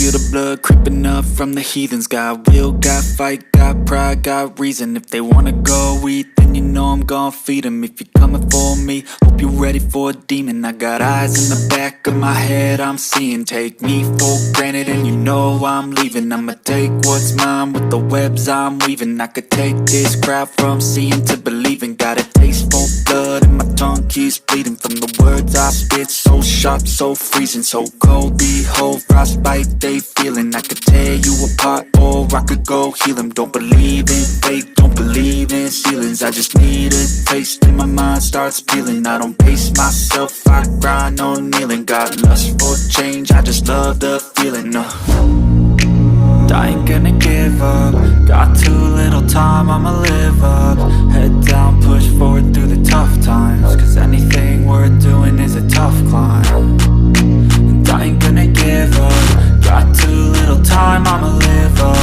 feel the blood creeping up from the heathens. Got will, got fight, got pride, got reason. If they wanna go eat, then you know I'm gon' feed them. If you're coming for me, hope you're ready for a demon. I got eyes in the back of my head, I'm seeing. Take me for granted and you know I'm leaving. I'ma take what's mine with the webs I'm weaving. I could take this crowd from seeing to believing. Got a taste for blood and my tongue keeps bleeding from the words I spit. So sharp, so freezing, so cold. Behold, frostbite they feeling. I could tear you apart or I could go heal them. Don't believe in fate, don't believe in ceilings. I just need a taste and my mind starts peeling. I don't pace myself, I grind on kneeling. Got lust for change, I just love the feeling. I ain't gonna give up. Got too little time, I'ma live up. Head down, push forward through the tough times. Cause anything worth doing is a tough climb. And I ain't gonna give up. Got too little time, I'ma live up.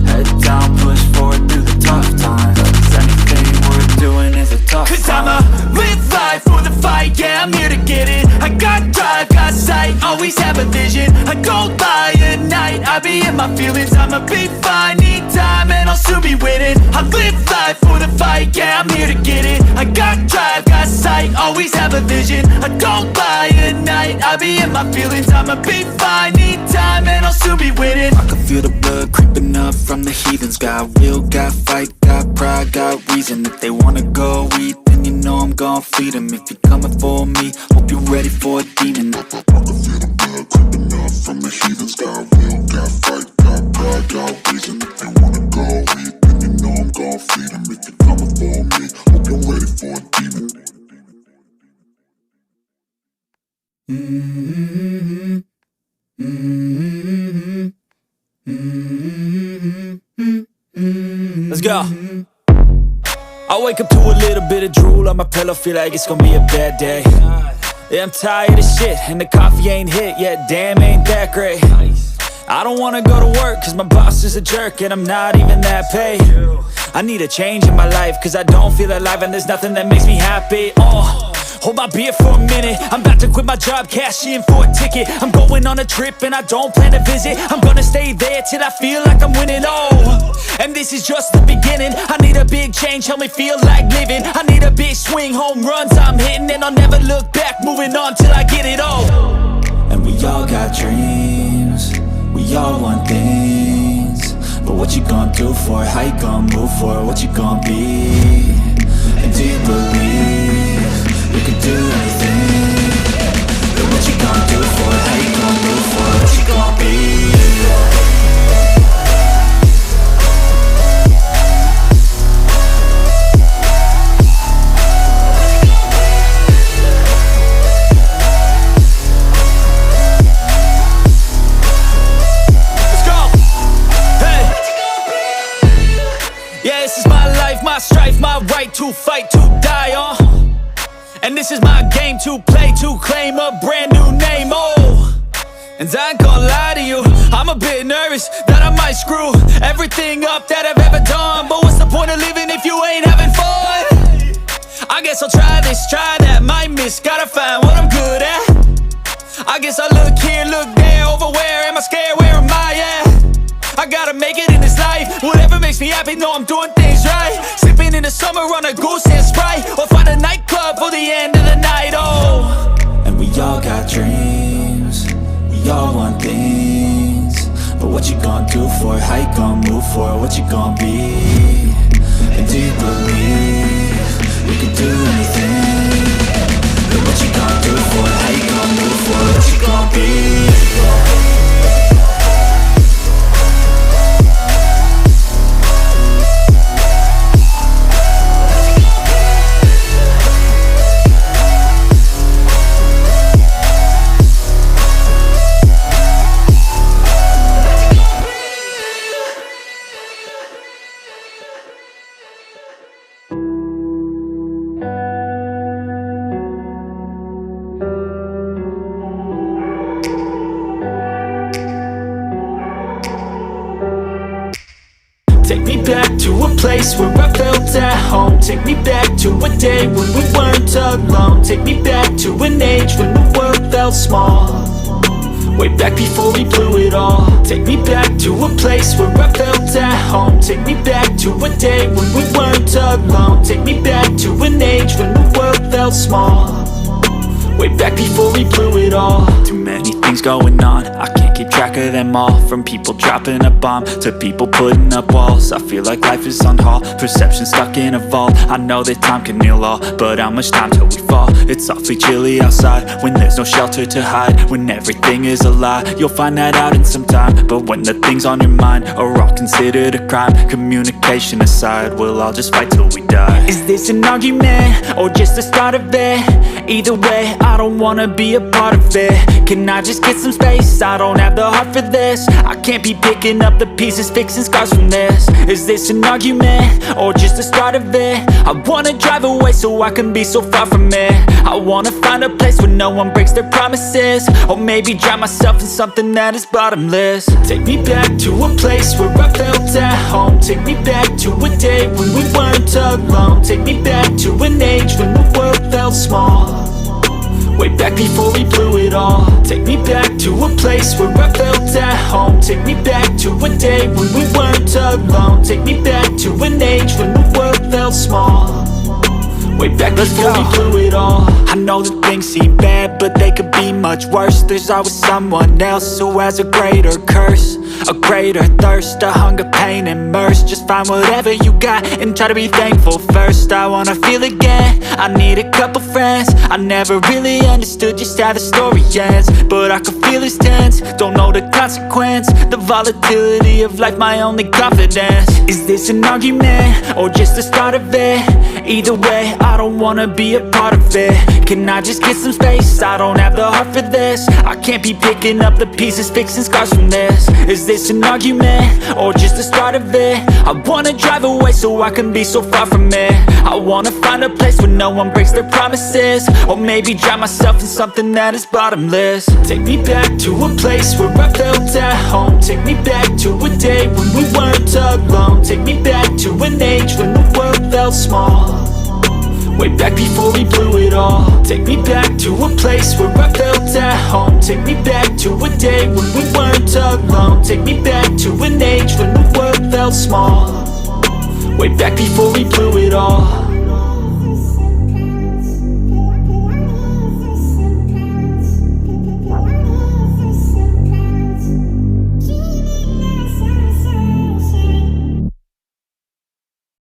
Head down, push forward through the tough times. Cause anything worth doing is a tough climb. Cause I'ma live life for the fight, yeah, I'm here to get it. I got drive, got sight, always have a vision. I go by at night, I be in my feelings. I'ma be fine, need time, and I'll soon be winning. I live life for the fight, yeah, I'm here to get it. I got drive, got sight, always have a vision. I go by at night, I be in my feelings. I'ma be fine, need time, and I'll soon be winning. I can feel the blood creeping up from the heathens. Got will, got fight, got pride, got reason. If they wanna go eat, then you know I'm gon' feed them. If you're coming for me, hope you're ready for a demon. I can feel the blood creeping up from the heathens. Got will, got fight, got pride, got reason. If they wanna go eat, then you know I'm gon' feed them. If you're coming for me, hope you're ready for a demon. Let's go. I wake up to a little bit of drool on my pillow, feel like it's gonna be a bad day. Yeah, I'm tired of shit, and the coffee ain't hit yet, damn, ain't that great. I don't wanna go to work, cause my boss is a jerk, and I'm not even that paid. I need a change in my life, cause I don't feel alive, and there's nothing that makes me happy. Hold my beer for a minute, I'm about to quit my job, cash in for a ticket. I'm going on a trip and I don't plan to visit. I'm gonna stay there till I feel like I'm winning, and this is just the beginning. I need a big change, help me feel like living. I need a big swing, home runs I'm hitting. And I'll never look back, moving on till I get it all. And we all got dreams, we all want things. But what you gonna do for it, how you gonna move for it, what you gonna be? And do you believe you can do anything? But what you gonna do for it, how you gonna move for it, what you gonna be? Yeah, this is my life, my strife, my right to fight, to die on. And this is my game to play, to claim a brand new name, And I ain't gonna lie to you, I'm a bit nervous that I might screw everything up that I've ever done. But what's the point of living if you ain't having fun? I guess I'll try this, try that, might miss, gotta find what I'm good at. I guess I look here, look there, over where am I scared, where am I at? I gotta make it in this life, whatever makes me happy, know I'm doing things right. Sipping in the summer on a goose and Sprite, or find a nightclub for the end of the night, And we all got dreams, we all want things. But what you gonna do for it, how you gonna move for it, what you gonna be? And do you believe you can do anything? But what you gonna do for it, how you gonna move for it, what you gonna be? Take me back to a place where I felt at home. Take me back to a day when we weren't alone. Take me back to an age when the world felt small. way back before we blew it all. Take me back to a place where I felt at home. Take me back to a day when we weren't alone. Take me back to an age when the world felt small, way back before we blew it all. Too many things going on, I can't keep track of them all. From people dropping a bomb to people putting up walls. I feel like life is on hold, perception stuck in a vault. I know that time can heal all, but how much time till we fall? It's awfully chilly outside when there's no shelter to hide. When everything is a lie, you'll find that out in some time. But when the things on your mind are all considered a crime, communication aside, we'll all just fight till we die. Is this an argument or just the start of it? Either way, I don't wanna be a part of it. Can I just get some space? I don't have the heart for this. I can't be picking up the pieces, fixing scars from this. Is this an argument or just the start of it? I wanna drive away so I can be so far from it. I wanna find a place where no one breaks their promises, or maybe drown myself in something that is bottomless. Take me back to a place where I felt at home. Take me back to a day when we weren't alone. Take me back to an age when the world felt small, way back before we blew it all. Take me back to a place where I felt at home. Take me back to a day when we weren't alone. Take me back to an age when the world felt small, way back before we blew it all. I know that things seem bad, but they could be much worse. There's always someone else who has a greater curse, a greater thirst, a hunger, pain, and mercy. Just find whatever you got and try to be thankful first. I wanna feel again, I need a couple friends. I never really understood just how the story ends, but I can feel it's tense, don't know the consequence. The volatility of life, my only confidence. Is this an argument or just the start of it? Either way, I don't wanna be a part of it. Can I just get some space? I don't have the heart for this. I can't be picking up the pieces, fixing scars from this. Is this an argument or just the start of it? I wanna drive away so I can be so far from it. I wanna find a place where no one breaks their promises, or maybe drown myself in something that is bottomless. Take me back to a place where I felt at home. Take me back to a day when we weren't alone. Take me back to an age when the world felt small, way back before we blew it all. Take me back to a place where I felt at home. Take me back to a day when we weren't alone. Take me back to an age when the world felt small, way back before we blew it all.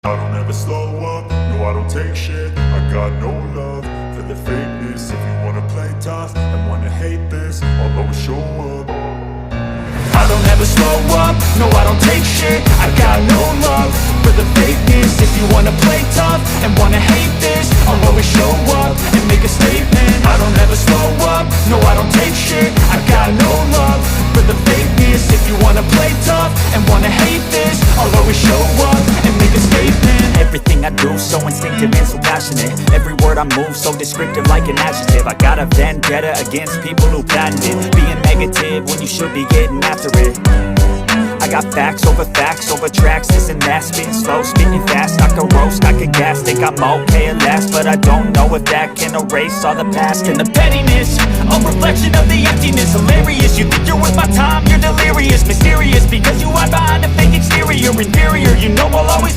I don't ever slow up, no I don't take shit. I got no love for the fakeness. If you wanna play tough and wanna hate this, I'll always show up. I don't ever slow up, no I don't take shit. I got no love for the fakeness. If you wanna play tough and wanna hate this, I'll always show up and make a statement. I don't ever slow up, no I don't take shit. I got no love for the fakeness. If you wanna play tough and wanna hate this, I'll always show up and make a statement. Everything I do so instinctive and so passionate. Every word I move so descriptive like an adjective. I got a vendetta against people who patented being negative when you should be getting after it. I got facts over tracks, this and that. Spitting slow, spitting fast, I could roast, I could gas. Think I'm okay at last, but I don't know if that can erase all the past. And the pettiness, a reflection of the emptiness. Hilarious, you think you're worth my time, you're delirious. Mysterious, because you hide behind a fake exterior. Inferior, you know I'll always